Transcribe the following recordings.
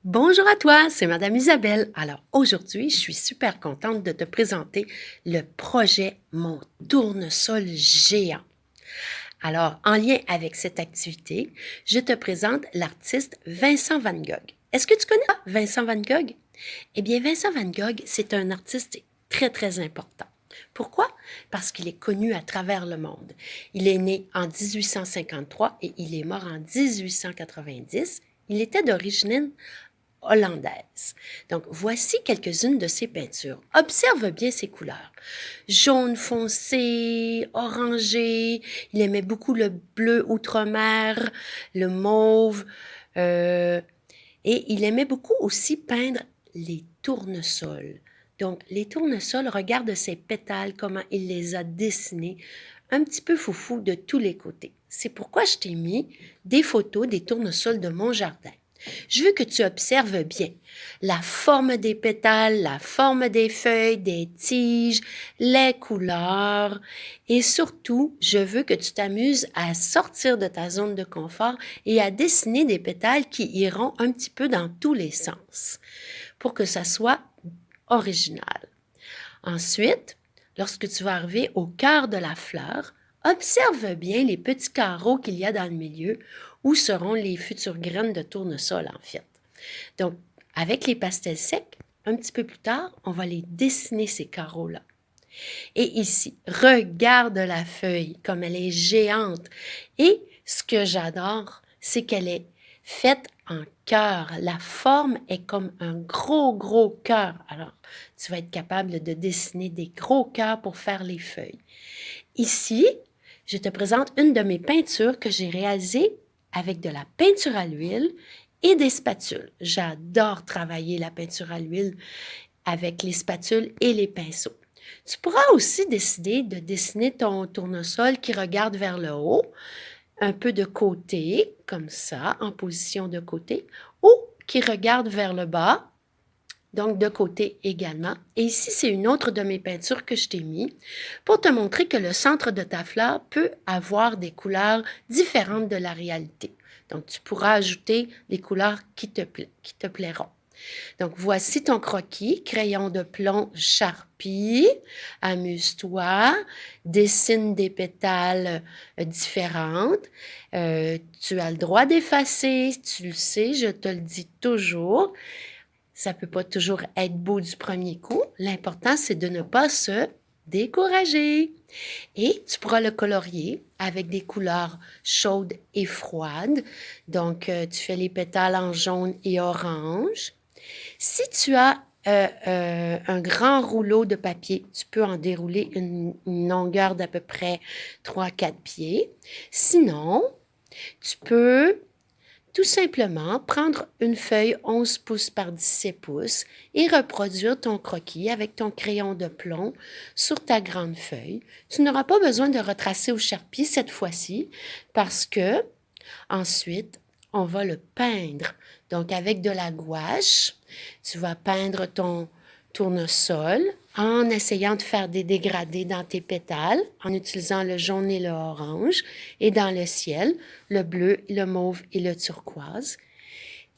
Bonjour à toi, c'est Madame Isabelle. Alors aujourd'hui, je suis super contente de te présenter le projet Mon tournesol géant. Alors, en lien avec cette activité, je te présente l'artiste Vincent Van Gogh. Est-ce que tu connais Vincent Van Gogh? Eh bien, Vincent Van Gogh, c'est un artiste très important. Pourquoi? Parce qu'il est connu à travers le monde. Il est né en 1853 et il est mort en 1890. Il était d'origine hollandaise. Donc, voici quelques-unes de ses peintures. Observe bien ses couleurs. Jaune foncé, orangé, il aimait beaucoup le bleu outre-mer, le mauve, euh, et il aimait beaucoup aussi peindre les tournesols. Donc, les tournesols, regarde ses pétales, comment il les a dessinés, un petit peu foufou de tous les côtés. C'est pourquoi je t'ai mis des photos des tournesols de mon jardin. Je veux que tu observes bien la forme des pétales, la forme des feuilles, des tiges, les couleurs et surtout, je veux que tu t'amuses à sortir de ta zone de confort et à dessiner des pétales qui iront un petit peu dans tous les sens pour que ça soit original. Ensuite, lorsque tu vas arriver au cœur de la fleur, observe bien les petits carreaux qu'il y a dans le milieu où seront les futures graines de tournesol en fait. Donc, avec les pastels secs, un petit peu plus tard, on va les dessiner ces carreaux-là. Et ici, regarde la feuille comme elle est géante. Et ce que j'adore, c'est qu'elle est faite en cœur. La forme est comme un gros cœur. Alors, tu vas être capable de dessiner des gros cœurs pour faire les feuilles. Ici, je te présente une de mes peintures que j'ai réalisée avec de la peinture à l'huile et des spatules. J'adore travailler la peinture à l'huile avec les spatules et les pinceaux. Tu pourras aussi décider de dessiner ton tournesol qui regarde vers le haut, un peu de côté, comme ça, en position de côté, ou qui regarde vers le bas, donc de côté également. Et ici, c'est une autre de mes peintures que je t'ai mis pour te montrer que le centre de ta fleur peut avoir des couleurs différentes de la réalité. Donc, tu pourras ajouter les couleurs qui te plairont. Donc, voici ton croquis, crayon de plomb Sharpie. Amuse-toi, dessine des pétales différentes. Tu as le droit d'effacer, tu le sais, je te le dis toujours. Ça peut pas toujours être beau du premier coup. L'important, c'est de ne pas se décourager. Et tu pourras le colorier avec des couleurs chaudes et froides. Donc, tu fais les pétales en jaune et orange. Si tu as un grand rouleau de papier, tu peux en dérouler une longueur d'à peu près 3-4 pieds. Sinon, tu peux tout simplement prendre une feuille 11 pouces par 17 pouces et reproduire ton croquis avec ton crayon de plomb sur ta grande feuille. Tu n'auras pas besoin de retracer au charpie cette fois-ci parce que ensuite, on va le peindre. Donc, avec de la gouache, tu vas peindre ton tournesol en essayant de faire des dégradés dans tes pétales, en utilisant le jaune et le orange, et dans le ciel, le bleu, le mauve et le turquoise.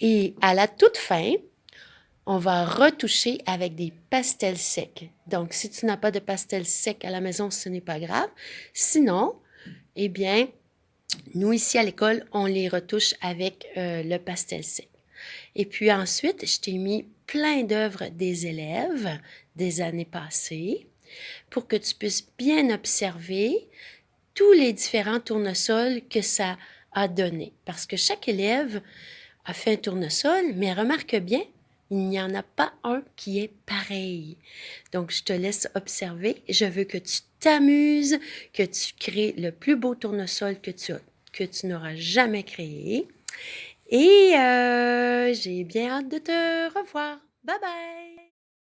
Et à la toute fin, on va retoucher avec des pastels secs. Donc, si tu n'as pas de pastels secs à la maison, ce n'est pas grave. Sinon, eh bien, nous, ici à l'école, on les retouche avec le pastel sec. Et puis ensuite, je t'ai mis plein d'œuvres des élèves des années passées pour que tu puisses bien observer tous les différents tournesols que ça a donné. Parce que chaque élève a fait un tournesol, mais remarque bien, il n'y en a pas un qui est pareil. Donc, je te laisse observer. Je veux que tu t'amuses, que tu crées le plus beau tournesol que tu n'auras jamais créé. Et j'ai bien hâte de te revoir. Bye bye!